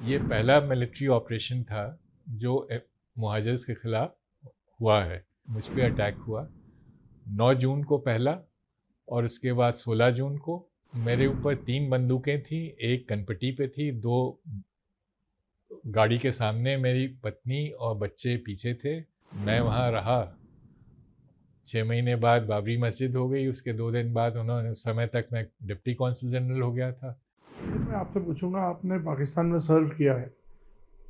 ये पहला military operation था जो मुहाजिर्स के ख़िलाफ़ हुआ है। मुझ पे अटैक हुआ 9 जून को पहला, और उसके बाद 16 जून को। मेरे ऊपर 3 बंदूकें थीं, एक कनपटी पे थी, 2 गाड़ी के सामने, मेरी पत्नी और बच्चे पीछे थे। मैं वहाँ रहा। 6 महीने बाद बाबरी मस्जिद हो गई, उसके 2 दिन बाद उन्होंने, उस समय तक मैं डिप्टी कौंसल जनरल हो गया था। मैं आपसे पूछूंगा, आपने पाकिस्तान में सर्व किया है,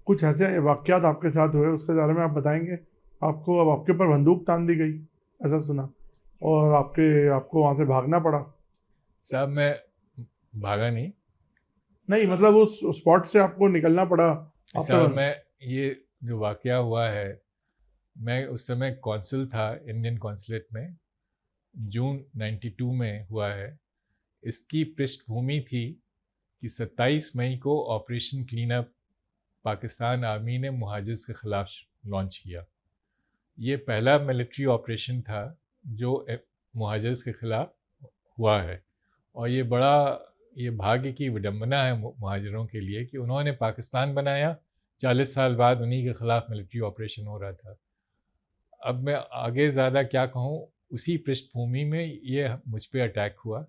कुछ ऐसे वाक़यात आपके साथ हुए उसके बारे में आप बताएंगे? आपको अब आपके ऊपर बंदूक तान दी गई, ऐसा सुना, और आपको वहाँ से भागना पड़ा। साहब, मैं भागा नहीं। नहीं मतलब उस स्पॉट से आपको निकलना पड़ा। आप पे साहब, मैं, ये जो वाक़या हुआ है, मैं उस समय कौंसल था इंडियन कौंसलेट में। जून 92 में हुआ है। इसकी पृष्ठभूमि थी कि 27 मई को operation clean up Pakistan army ने मुहाजिर्स के ख़िलाफ़ लॉन्च किया। ये पहला मिलिट्री ऑपरेशन था जो मुहाजिर्स के ख़िलाफ़ हुआ है, और ये भाग्य की विडंबना है मुहाजिरों के लिए कि उन्होंने पाकिस्तान बनाया। 40 साल बाद उन्हीं के ख़िलाफ़ मिलिट्री ऑपरेशन हो रहा था। अब मैं आगे ज़्यादा क्या कहूँ, उसी पृष्ठभूमि में ये मुझ पे अटैक हुआ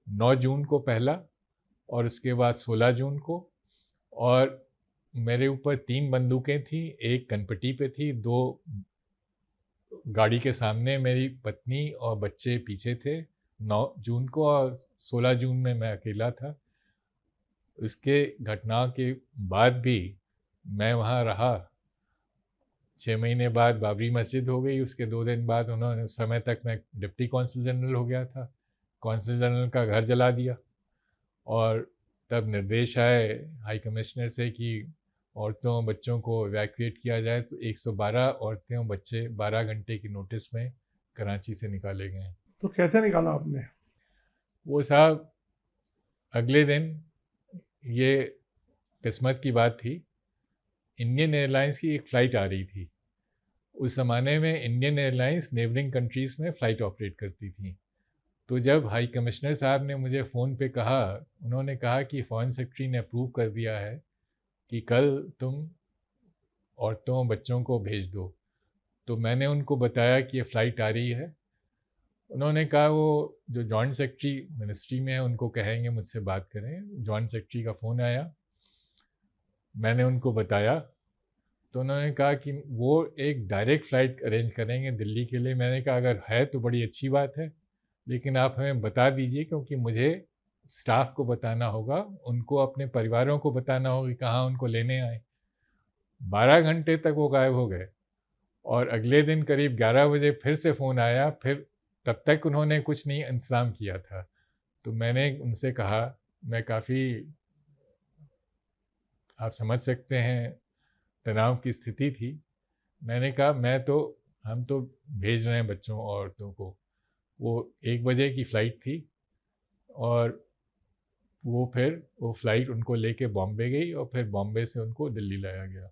9 जून को पहला, और उसके बाद 16 जून को। और मेरे ऊपर 3 बंदूकें थीं, एक कनपटी पे थी, 2 गाड़ी के सामने, मेरी पत्नी और बच्चे पीछे थे। 9 जून को, और 16 जून में मैं अकेला था। उसके घटना के बाद भी मैं वहाँ रहा। 6 महीने बाद बाबरी मस्जिद हो गई, उसके 2 दिन बाद उन्होंने, उस समय तक मैं डिप्टी कौंसल जनरल हो गया था। कौंसल जनरल का घर जला दिया, और तब निर्देश आए हाई कमिश्नर से कि औरतों बच्चों को इवैक्यूएट किया जाए, तो 112 औरतें और बच्चे 12 घंटे की नोटिस में कराची से निकाले गए। तो कैसे निकाला आपने? वो साहब, अगले दिन, ये किस्मत की बात थी, इंडियन एयरलाइंस की एक फ़्लाइट आ रही थी। उस ज़माने में इंडियन एयरलाइंस नेबरिंग कंट्रीज़ में फ़्लाइट ऑपरेट करती थी। तो जब हाई कमिश्नर साहब ने मुझे फ़ोन पे कहा, उन्होंने कहा कि फ़ॉरेन सेक्रेटरी ने अप्रूव कर दिया है कि कल तुम औरतों बच्चों को भेज दो। तो मैंने उनको बताया कि ये फ़्लाइट आ रही है। उन्होंने कहा वो जो जॉइंट सेक्रेटरी मिनिस्ट्री में है उनको कहेंगे मुझसे बात करें। जॉइंट सेक्रेटरी का फ़ोन आया, मैंने उनको बताया, तो उन्होंने कहा कि वो एक डायरेक्ट फ़्लाइट अरेंज करेंगे दिल्ली के लिए। मैंने कहा अगर है तो बड़ी अच्छी बात है, लेकिन आप हमें बता दीजिए, क्योंकि मुझे स्टाफ को बताना होगा, उनको अपने परिवारों को बताना होगा कि कहाँ उनको लेने आए। 12 घंटे तक वो गायब हो गए, और अगले दिन करीब 11 बजे फिर से फ़ोन आया। फिर तब तक उन्होंने कुछ नहीं इंतज़ाम किया था। तो मैंने उनसे कहा, मैं काफ़ी, आप समझ सकते हैं, तनाव की स्थिति थी। मैंने कहा हम तो भेज रहे हैं बच्चों और औरतों को। वो 1 बजे की फ़्लाइट थी, और वो फ़्लाइट उनको लेके बॉम्बे गई, और फिर बॉम्बे से उनको दिल्ली लाया गया।